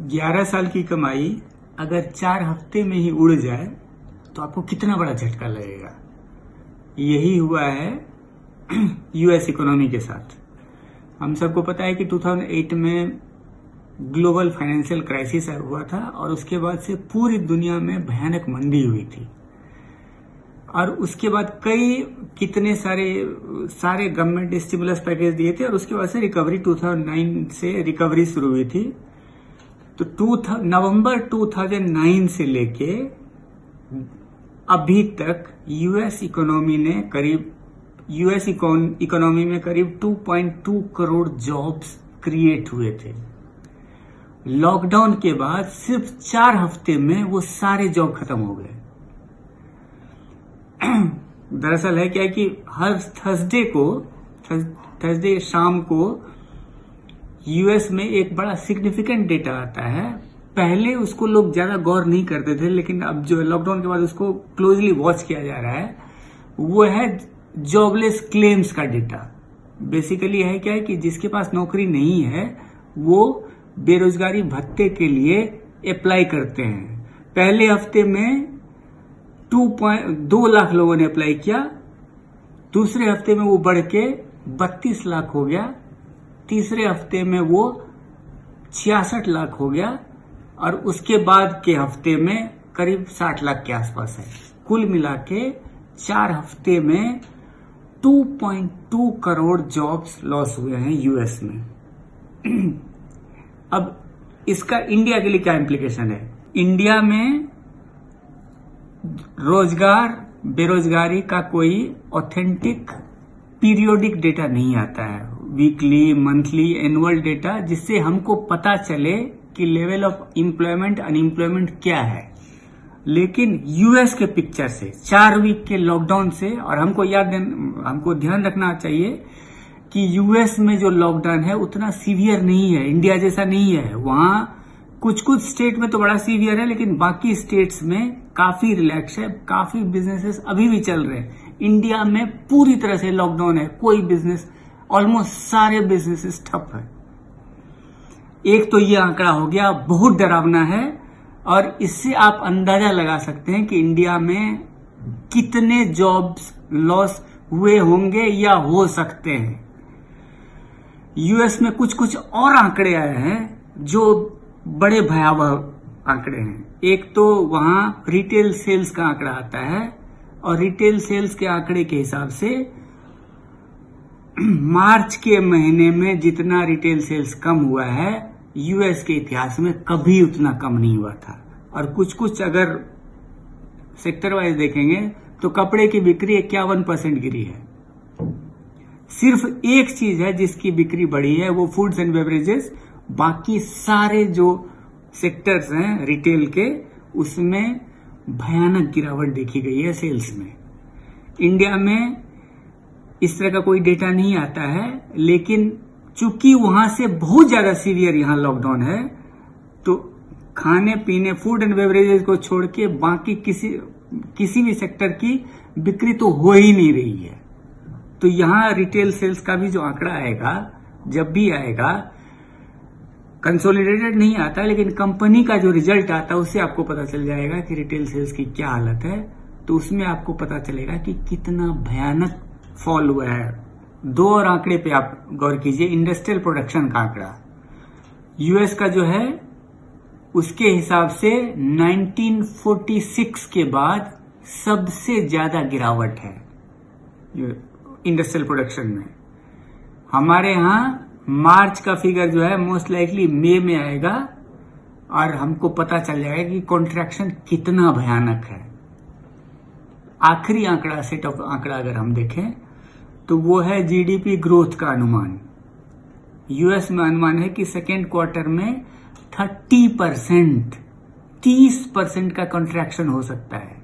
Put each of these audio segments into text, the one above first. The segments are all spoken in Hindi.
11 साल की कमाई अगर 4 हफ्ते में ही उड़ जाए तो आपको कितना बड़ा झटका लगेगा। यही हुआ है यूएस इकोनॉमी के साथ। हम सबको पता है कि 2008 में ग्लोबल फाइनेंशियल क्राइसिस हुआ था और उसके बाद से पूरी दुनिया में भयानक मंदी हुई थी और उसके बाद कितने सारे गवर्नमेंट स्टिमुलस पैकेज दिए थे और उसके बाद से रिकवरी 2009 से रिकवरी शुरू हुई थी। तो नवंबर 2009 से लेके अभी तक यूएस इकोनॉमी में करीब 2.2 करोड़ जॉब्स क्रिएट हुए थे। लॉकडाउन के बाद सिर्फ 4 हफ्ते में वो सारे जॉब खत्म हो गए। दरअसल है क्या है कि हर थर्सडे शाम को यूएस में एक बड़ा सिग्निफिकेंट डेटा आता है। पहले उसको लोग ज्यादा गौर नहीं करते थे, लेकिन अब जो लॉकडाउन के बाद उसको क्लोजली वॉच किया जा रहा है, वो है जॉबलेस क्लेम्स का डेटा। बेसिकली है क्या है कि जिसके पास नौकरी नहीं है वो बेरोजगारी भत्ते के लिए अप्लाई करते हैं। पहले हफ्ते में 2 लाख लोगों ने अप्लाई किया, दूसरे हफ्ते में वो बढ़ के 32 लाख हो गया, तीसरे हफ्ते में वो 66 लाख हो गया और उसके बाद के हफ्ते में करीब 60 लाख के आसपास है। कुल मिला के 4 हफ्ते में 2.2 करोड़ जॉब्स लॉस हुए हैं यूएस में। अब इसका इंडिया के लिए क्या इम्प्लीकेशन है? इंडिया में रोजगार बेरोजगारी का कोई ऑथेंटिक पीरियोडिक डेटा नहीं आता है, वीकली, मंथली, एनुअल डेटा, जिससे हमको पता चले कि लेवल ऑफ एम्प्लॉयमेंट, अनएम्प्लॉयमेंट क्या है। लेकिन यूएस के पिक्चर से 4 वीक के लॉकडाउन से, और हमको ध्यान रखना चाहिए कि यूएस में जो लॉकडाउन है उतना सीवियर नहीं है, इंडिया जैसा नहीं है। वहां कुछ स्टेट में तो बड़ा सीवियर है, लेकिन बाकी स्टेट्स में काफी रिलैक्स है, काफी बिजनेसेस अभी भी चल रहे हैं। इंडिया में पूरी तरह से लॉकडाउन है, कोई बिजनेस, ऑलमोस्ट सारे बिजनेसेस ठप है। एक तो ये आंकड़ा हो गया, बहुत डरावना है और इससे आप अंदाजा लगा सकते हैं कि इंडिया में कितने जॉब्स लॉस हुए होंगे या हो सकते हैं। यूएस में कुछ और आंकड़े आए हैं जो बड़े भयावह आंकड़े हैं। एक तो वहां रिटेल सेल्स का आंकड़ा आता है और रिटेल सेल्स के आंकड़े के हिसाब से मार्च के महीने में जितना रिटेल सेल्स कम हुआ है यूएस के इतिहास में कभी उतना कम नहीं हुआ था। और कुछ अगर सेक्टर वाइज देखेंगे तो कपड़े की बिक्री 51% गिरी है। सिर्फ एक चीज है जिसकी बिक्री बढ़ी है, वो फूड्स एंड बेवरेजेस। बाकी सारे जो सेक्टर्स हैं रिटेल के, उसमें भयानक गिरावट देखी गई है सेल्स में। इंडिया में इस तरह का कोई डेटा नहीं आता है, लेकिन चूंकि वहां से बहुत ज्यादा सीवियर यहां लॉकडाउन है, तो खाने पीने, फूड एंड बेवरेजेस को छोड़ के बाकी किसी भी सेक्टर की बिक्री तो हो ही नहीं रही है। तो यहां रिटेल सेल्स का भी जो आंकड़ा आएगा, जब भी आएगा, कंसोलिडेटेड नहीं आता, लेकिन कंपनी का जो रिजल्ट आता है उससे आपको पता चल जाएगा कि रिटेल सेल्स की क्या हालत है। तो उसमें आपको पता चलेगा कि कितना भयानक फॉल हुआ है। 2 और आंकड़े पे आप गौर कीजिए। इंडस्ट्रियल प्रोडक्शन का आंकड़ा यूएस का जो है उसके हिसाब से 1946 के बाद सबसे ज्यादा गिरावट है इंडस्ट्रियल प्रोडक्शन में। हमारे यहां मार्च का फिगर जो है मोस्ट लाइकली मई में आएगा और हमको पता चल जाएगा कि कॉन्ट्रैक्शन कितना भयानक है। आखिरी आंकड़ा, सेट ऑफ आंकड़ा अगर हम देखें तो वो है जीडीपी ग्रोथ का अनुमान। यूएस में अनुमान है कि सेकेंड क्वार्टर में 30% का कॉन्ट्रैक्शन हो सकता है।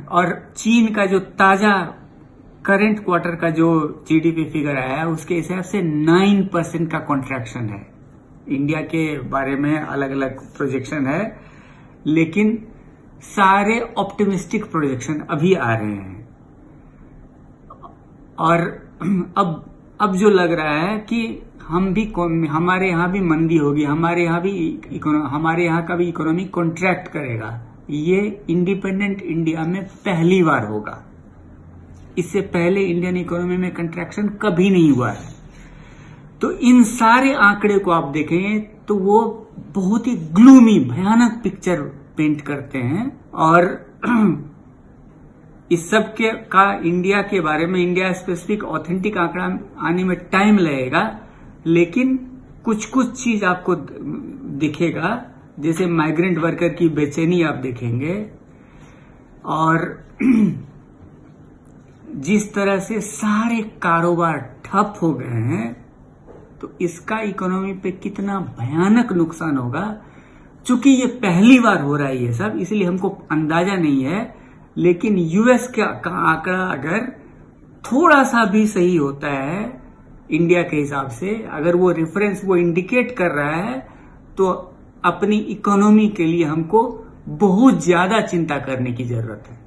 और चीन का जो ताजा करंट क्वार्टर का जो जीडीपी फिगर आया है उसके हिसाब से 9% का कॉन्ट्रैक्शन है। इंडिया के बारे में अलग अलग प्रोजेक्शन है, लेकिन सारे ऑप्टिमिस्टिक प्रोजेक्शन अभी आ रहे हैं। और अब जो लग रहा है कि हमारे यहाँ भी मंदी होगी, हमारे यहाँ का भी इकोनॉमी कॉन्ट्रैक्ट करेगा। ये इंडिपेंडेंट इंडिया में पहली बार होगा। इससे पहले इंडियन इकोनॉमी में कंट्रैक्शन कभी नहीं हुआ है। तो इन सारे आंकड़े को आप देखेंगे तो वो बहुत ही ग्लूमी, भयानक पिक्चर पेंट करते हैं। और इस सब का इंडिया के बारे में, इंडिया स्पेसिफिक ऑथेंटिक आंकड़ा आने में टाइम लगेगा, लेकिन कुछ कुछ चीज आपको दिखेगा। जैसे माइग्रेंट वर्कर की बेचैनी आप देखेंगे, और जिस तरह से सारे कारोबार ठप हो गए हैं, तो इसका इकोनॉमी पे कितना भयानक नुकसान होगा। चूंकि ये पहली बार हो रहा है ये सब, इसलिए हमको अंदाजा नहीं है। लेकिन यूएस का आंकड़ा अगर थोड़ा सा भी सही होता है इंडिया के हिसाब से, अगर वो रेफरेंस वो इंडिकेट कर रहा है, तो अपनी इकोनॉमी के लिए हमको बहुत ज्यादा चिंता करने की जरूरत है।